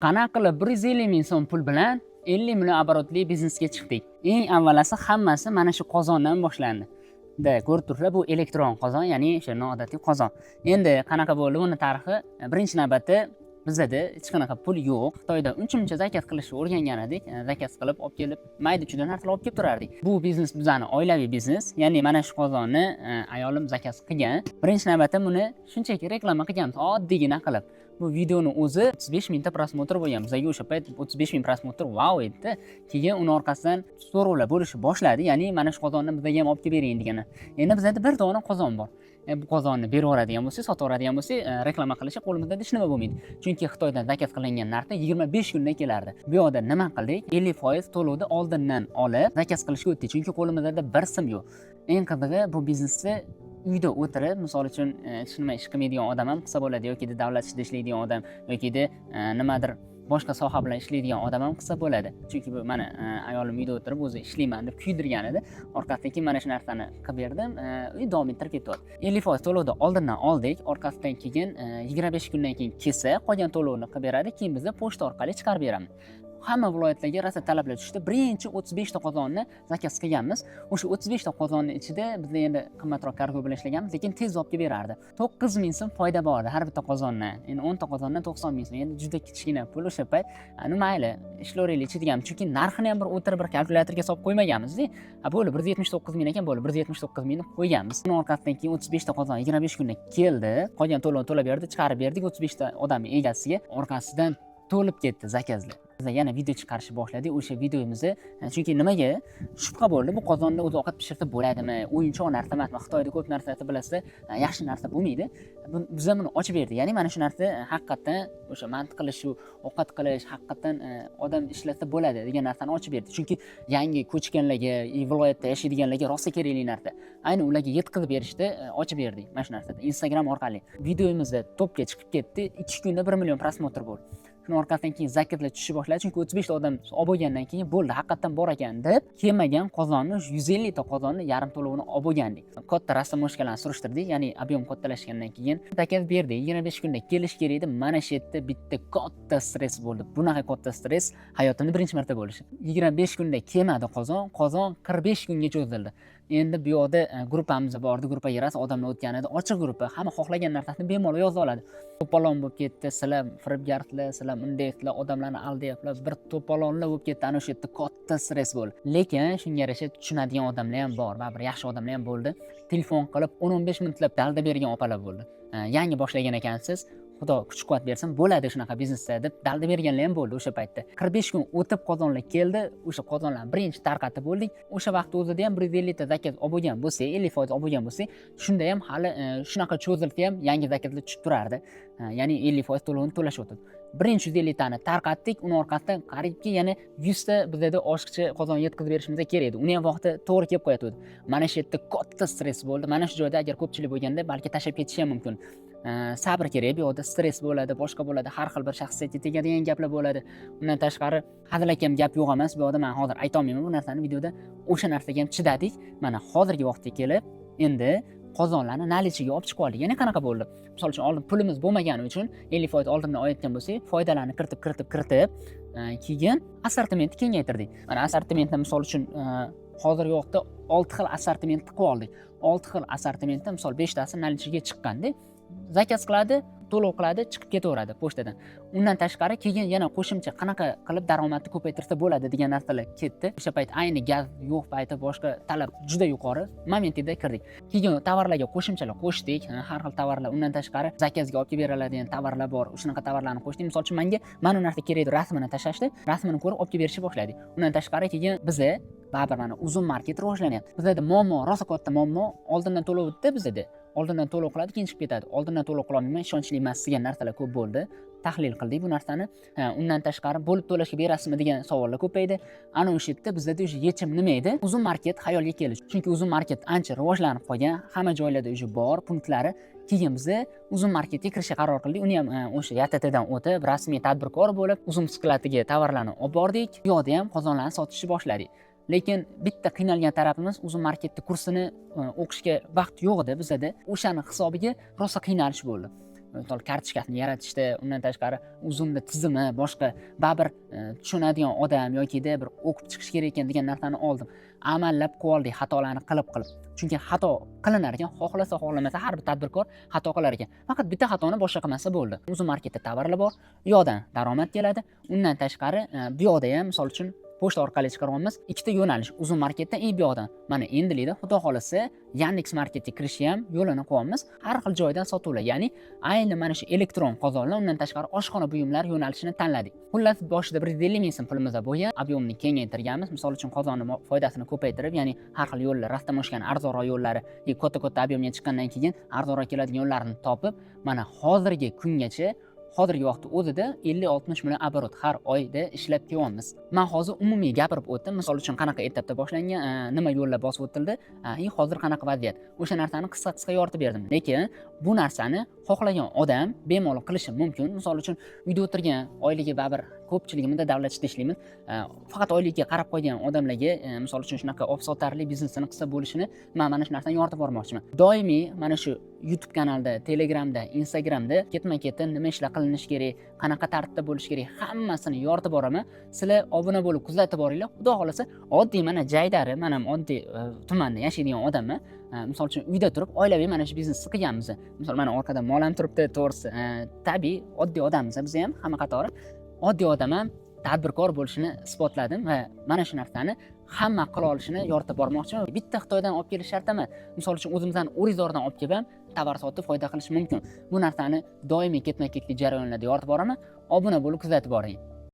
Qanaqa qilib 150 ming so'm pul bilan 50 million оборотli biznesga chiqdik. Eng avvalasi hammasi mana shu qozondan boshlandi. Ko'rib turibsizlar, bu elektron qozon, ya'ni o'sha noodatiy qozon. Endi qanaqa bo'ldi buni tarixi? Birinchi navbatda bizda hech qanaqa pul yo'q. Xitoyda uncha-muncha zakaz qilishni o'rgangan edik. Zakaz qilib olib kelib, mayda-chuyda narsalar olib kelib turardik. Bu biznes bizani oilaviy biznes, ya'ni mana shu qozonni ayolim zakaz qilgan. Birinchi navbatda buni shunchaki reklama qilganmiz, oddiygina qilib. Bu videoni o'zi 35 mingta prosmotr bo'lgan. Bizga o'sha payt 35 ming prosmotr wow edi. Keyin uni orqasidan so'rovlar bo'lishni boshladi. Ya'ni mana shu qozonni bizga ham olib kelib bering degan. Endi bizda bir dona qozon bor. Bu qozonni berib yuboradigan bo'lsa, sotib yuboradigan bo'lsa, reklama qilishi qo'limizda hech nima bo'lmaydi. Chunki Xitoydan zakaz qilingan narxda 25 kunda kelardi. Bu yoqda nima qildik? 50% to'lovni oldindan olib zakaz qilishga o'tdik. Chunki qo'limizda bir sim yo'q. Eng qizig'i bu biznesni uyda o'tirib, misol uchun hech nima ish qilmaydigan odam ham qilsa bo'ladi, yoki davlat ishida ishlaydigan odam, yoki nimadir boshqa soha bilan ishlaydigan odam ham qilsa bo'ladi. Chunki bu mana ayolim uyda o'tirib o'zi ishlayman deb kuydirgan edi. Orqasidan keyin mana shu narsani qilib berdim, davom ettirib ketyapti. 50% to'lovni oldindan oldik, orqasidan keyin 25 kundan keyin kelsa, qolgan to'lovni qilib beradi, keyin biz pochta orqali chiqarib beramiz. Hamma viloyatlarga rosa talablar tushdi. Birinchi 35 ta qozonni zakaz qilganmiz. O'sha 35 ta qozonni ichida biz endi qimmatroq kargo bilan ishlaganmiz, lekin tez olib kelib berardi. 9 ming so'm foyda bor edi har bitta qozondan. Endi 10 ta qozondan 90 ming so'm. Endi juda kichkina pul o'sha payt. Mayli, ishlayveraylik deganmiz. Chunki narxini ham bir o'tirib bir kalkulyatorga solib qo'ymaganmiz-da. Bo'ldi 179 ming ekan, bo'ldi 179 mingni qo'yganmiz. Uni orqasidan keyin 35 ta qozon 25 kunda keldi. Qolgan to'lovni to'lab berdi, chiqarib berdik 35 ta odamning egasiga. Orqasidan to'lib ketdi zakazlar. Biz yana video chiqarishni boshladik. O'sha videomizni chunki nimaga shubha bo'ldi, bu qozonda o'zi ovqat pishirsa bo'ladimi? O'yinchoq narsa emasmi? Xitoyda ko'p narsani bilasizlar, yaxshi narsa bo'lmaydi. Biz ham buni ochib berdik. Ya'ni mana shu narsa haqiqatan o'sha mantiqli shu ovqat qilish, haqiqatan odam ishlasa bo'ladi degan narsani ochib berdik. Chunki yangi ko'chganlarga, viloyatda yashaydiganlarga rosa kerakli narsa. Ayni ularga yetkazib berishni ochib berdik mana shu narsada. Instagram orqali videomizda topga chiqib ketdi. 2 kunda 1 million prosmotr bo'ldi. Shuni orqasidan keyin zakazlar tushishni boshladi, chunki 35 ta odam olib bo'lgandan keyin bo'ldi, haqiqatan bor ekan deb kelmagan qozonni 150 ta qozonni yarim to'lovini olib bo'lgandik. Katta rasm-moshkalarni surishtirdik, ya'ni ob'em kattalashgandan keyin zakaz berdik. 25 kunda kelish kerak edi. Mana shu yerda bitta katta stress bo'ldi. Bunaqa katta stress hayotimda birinchi marta bo'lishi. 25 kunda kelmadi qozon 45 kunga cho'zildi. Endi bu yoqda gruppamiz bordi, gruppaga rosa odamlar o'tgan edi. Ochiq gruppa, hamma xohlagan narsasini bemalol yoza oladi. To'polon bo'lib ketdi, sizlar firibgarlar, sizlar undaylar, odamlarni aldayaplar. Bir to'polonlar bo'lib ketdi, ana shu yerda katta stress bo'ldi. Lekin shunga yarasha tushunadigan odamlar ham bor, baribir yaxshi odamlar ham bo'ldi. Telefon qilib 10-15 minutlab dalda bergan opalar bo'ldi. Yangi boshlagan ekansiz, Xudo kuch-quvvat bersin, bo'ladi shunaqa biznesda deb dalda berganlar ham bo'ldi o'sha paytda. 45 kun o'tib qozonlar keldi, o'sha qozonlarni birinchi tarqatib bo'ldik. O'sha vaqt o'zida ham 150 ta zakaz olib bo'lgan bo'lsa, 50% olib bo'lgan bo'lsa, shunda ham hali shunaqa cho'zilsa ham yangi zakazlar tushib turardi. Ya'ni 50% to'lovini to'lashib o'tib. Birinchi 150 tani tarqatdik, uni orqasidan qariyki yana 100 ta bizda oshiqcha qozon yetkazib berishimiz kerak edi. Uni ham vaqti to'g'ri kelib qo'yatdi. Mana shu yerda katta stress bo'ldi. Mana shu joyda agar ko'pchilik bo'lganda balki tashab ketishi ham mumkin. Sabr kerak, bu yoqda stress bo'ladi, boshqa bo'ladi, har xil bir shaxsiyatga tegadigan gaplar bo'ladi. Undan tashqari hazilakam gap yo'q emas. Bu yoqda men hozir ayta olmayman bu narsani videoda. O'sha narsaga ham chidadik. Mana hozirgi vaqtga kelib, endi qozonlarni nalichiga olib chiqib oldik. Yana qanaqa bo'ldi? Misol uchun oldin pulimiz bo'lmagani uchun 50% oldindan olayotgan bo'lsak, foydalarni kiritib, keyin assortimentni kengaytirdik. Mana assortimentni misol uchun hozirgi vaqtda 6 xil assortiment qilib oldik. 6 xil assortimentda misol 5 tasi nalichiga chiqqanda zakaz qiladi, to'lov qiladi, chiqib ketaveradi pochtadan. Undan tashqari keyin yana qo'shimcha qanaqa qilib daromadni ko'paytirsa bo'ladi degan narsalar ketdi. O'sha payt ayni gaz yo'q payti boshqa talab juda yuqori momentida kirdik. Keyin tovarlarga qo'shimchalar qo'shdik, har xil tovarlar. Undan tashqari zakazga olib beriladigan tovarlar bor. Shunaqa tovarlarni qo'shdik. Misol uchun menga mana bu narsa kerak edi, rasmini tashlashdi. Rasmini ko'rib olib berishni boshladik. Undan tashqari keyin bizda baribir mana uzun market rivojlanyapti. Bizda muammo, rosa katta muammo oldindan to'lov o'tdi bizda. Oldindan to'lov qiladi, keyin chiqib ketadi. Oldindan to'lov qila olmayman, ishonchli emas degan narsalar ko'p bo'ldi. Tahlil qildik bu narsani. Undan tashqari bo'lib to'lashga berasizmi degan savollar ko'paydi. Ana o'sha yerda bizda o'sha yechim nima edi? Uzun market xayolga keldi. Chunki uzun market ancha rivojlanib qolgan, hamma joylarda o'sha bor punktlari. Keyin biz uzun marketga kirishga qaror qildik. Uni ham o'sha YTTdan o'tib, rasmiy tadbirkor bo'lib, uzun skladiga tovarlarni olib bordik. Bu yoqda ham qozonlarni sotishni boshladik. Lekin bitta qiynalgan tarafimiz uzun marketning kursini o'qishga vaqt yo'q edi bizda. O'shani hisobiga rosa qiynalish bo'ldi. kartochkasini yaratishda, undan tashqari uzumni tizimi, boshqa baribir tushunadigan odam yokida bir o'qib chiqish kerak ekan degan narsani oldim. Amallab qildik, xatolarni qilib. Chunki xato qilinar ekan, xohlasa xohlamasa har bir tadbirkor xato qilar ekan. Faqat bitta xatoni boshqa qilmasa bo'ldi. Uzum marketda tovarlar bor, u yoqdan daromad keladi. Undan tashqari bu yoqda ham misol uchun pochta orqali chiqaryapmiz. Ikkita yo'nalish, Uzum marketdan bu yoqdan. Mana endilikda xudo xolasa Yandex marketga kirishni ham yo'lini qo'yamiz. Har xil joydan sotuvlar, ya'ni ayni mana shu elektron qozonlar, undan tashqari oshxona buyumlar yo'nalishini tanladik. Xullas boshida 150 ming so'm pulimiz bo'lgan, ob'yomni kengaytirganmiz. Misol uchun qozonni foydasini ko'paytirib, ya'ni har xil yo'llar, rastamoshkani arzonroq yo'llari, katta ob'yomga chiqqandan keyin arzonroq keladigan yo'llarni topib, mana hozirgi kungacha hozirgi vaqtda o'zida 50-60 million oborot har oyda ishlab kelyapmiz. Men hozir umumiy gapirib o'tdim. Misol uchun qanaqa etapda boshlangan, nima yo'llar bosib o'tildi, hozir qanaqa vaziyat. O'sha narsani qisqa yoritib berdim. Lekin bu narsani xohlagan odam bemalol qilishi mumkin. Misol uchun uyda o'tirgan, oyligi baribir ko'pchiligimizda davlat ishida ishlaymiz. Faqat oylikka qarab qo'ygan odamlarga, misol uchun shunaqa off-sotarli biznesini qilsa bo'lishini men mana shu narsani yoritib bormoqchiman. Doimiy mana shu YouTube kanalda, Telegramda, Instagramda ketma-ket nima ishlar qilinishi kerak, qanaqa tartibda bo'lishi kerak, hammasini yoritib boraman. Sizlar obuna bo'lib kuzatib boringlar. Xudo xolasa, oddiy mana jaydari, men ham oddiy tumanda yashaydigan odamman. Misol uchun uyda turib oilaviy mana shu biznesni qilganmiz. Misol mana orqada molam turibdi, to'g'risi. Tabiiy oddiy odammiz biz ham, hamma qatori. Oddiy odam ham tadbirkor bo'lishini isbotladim va mana shu narsani hamma qila olishini yoritib bormoqchiman. Bitta Xitoydan olib kelish shart emas. Misol uchun o'zimizdan O'rizordan olib kelib ham tovar sotib foyda qilish mumkin. Bu narsani doimiy ketma-ketlik jarayonlarda yoritib boraman. Obuna bo'lib kuzatib boring.